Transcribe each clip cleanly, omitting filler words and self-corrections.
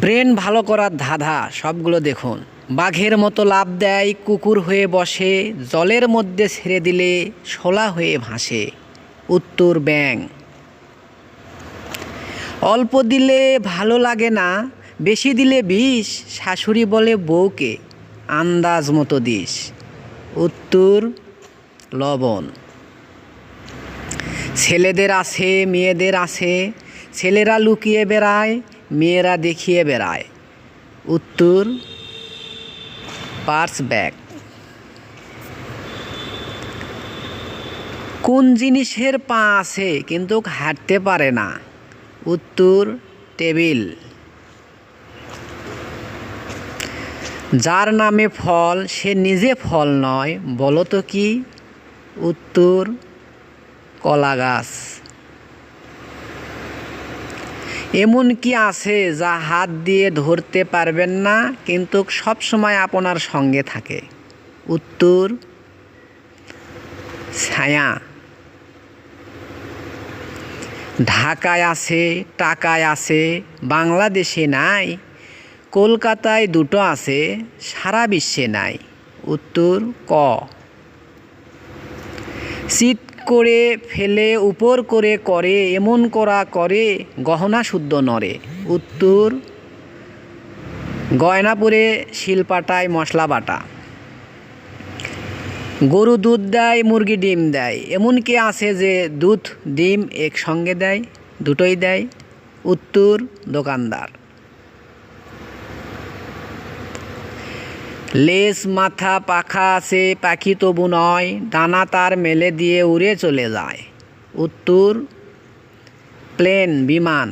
Brain ভালো করার ধাঁধা সবগুলো দেখুন। বাঘের মতো লাফ দেয়, কুকুর হয়ে বসে, জলের মধ্যে ছেড়ে দিলে শোলা হয়ে ভাসে। উত্তর ব্যাঙ। অল্প দিলে ভালো লাগে না, বেশি দিলে বিষ, শাশুড়ি বলে বউকে আন্দাজ মতো দিস। উত্তর লবণ। ছেলেদের আছে মেয়েদের আছে, ছেলেরা লুকিয়ে বেড়ায়, মেয়েরা দেখিয়ে বেড়ায়। উত্তর পার্স ব্যাগ। কোন জিনিসের পা আছে কিন্তু হাঁটতে পারে না? উত্তর টেবিল। যার নামে ফল সে নিজে ফল নয়, বলো তো কি? উত্তর কলা গাছ। এমন কি আছে যা হাত দিয়ে ধরতে পারবেন না কিন্তু সব সময় আপনার সঙ্গে থাকে? উত্তর ছায়া। ঢাকায় আছে, টাকায় আছে, বাংলাদেশে নাই, কলকাতায় দুটো আছে, সারা বিশ্বে নাই। উত্তর ক। চিৎ করে ফেলে উপর করে করে, এমন করা করে গহনা শুদ্ধ নড়ে। উত্তর গয়না পরে শিলপাটায় মশলা বাটা। গরু দুধ দেয়, মুরগি ডিম দেয়, এমন কি আছে যে দুধ ডিম একসঙ্গে দেয়, দুটোই দেয়? উত্তর দোকানদার। লেজ মাথা পাখা আছে, পাখি তবু নয়, ডানা তার মেলে দিয়ে উড়ে চলে যায়। উত্তর প্লেন, বিমান।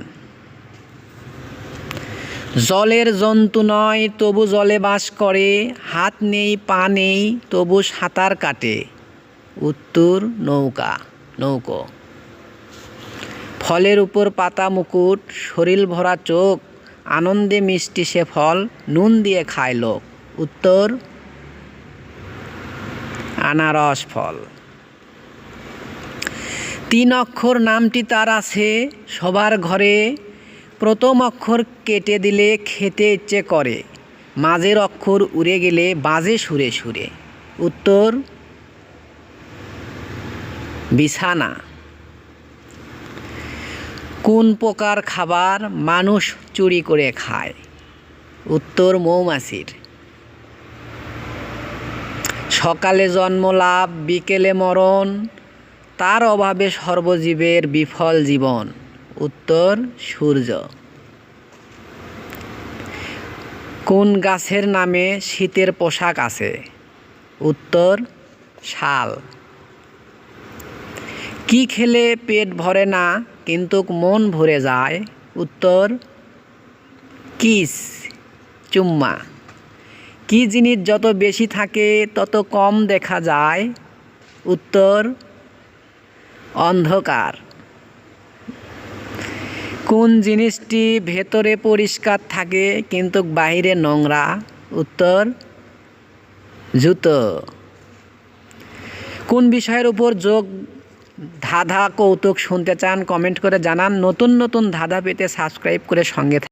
জলের জন্তু নয় তবু জলে বাস করে, হাত নেই পা নেই তবু সাঁতার কাটে। উত্তর নৌকো। ফলের উপর পাতা মুকুট, শরীর ভরা চোখ, আনন্দে মিষ্টি সে ফল, নুন দিয়ে খায় লোক। উত্তর আনারস ফল। 3 অক্ষর নামটি তার আছে সবার ঘরে, প্রথম অক্ষর কেটে দিলে খেতে ইচ্ছে করে, মাঝের অক্ষর উড়ে গেলে বাজে সুরে সুরে। উত্তর বিছানা। কোন প্রকার খাবার মানুষ চুরি করে খায়? উত্তর মৌমাছির। সকালে জন্ম লাভ বিকেলে মরণ, তার অভাবে সর্বজীবের বিফল জীবন। উত্তর সূর্য। কোন গাছের নামে শীতের পোশাক আছে? উত্তর শাল। কি খেলে পেট ভরে না কিন্তু মন ভরে যায়? উত্তর কিস, চুম্মা। কি জিনিস যত বেশি থাকে তত কম দেখা যায়? উত্তর অন্ধকার। কোন জিনিসটি ভেতরে পরিষ্কার থাকে কিন্তু বাইরে নোংরা? উত্তর জুতো। কোন বিষয়ের উপর যোগ ধাঁধা কৌতুক শুনতে চান কমেন্ট করে জানান। নতুন নতুন ধাঁধা পেতে সাবস্ক্রাইব করে সঙ্গে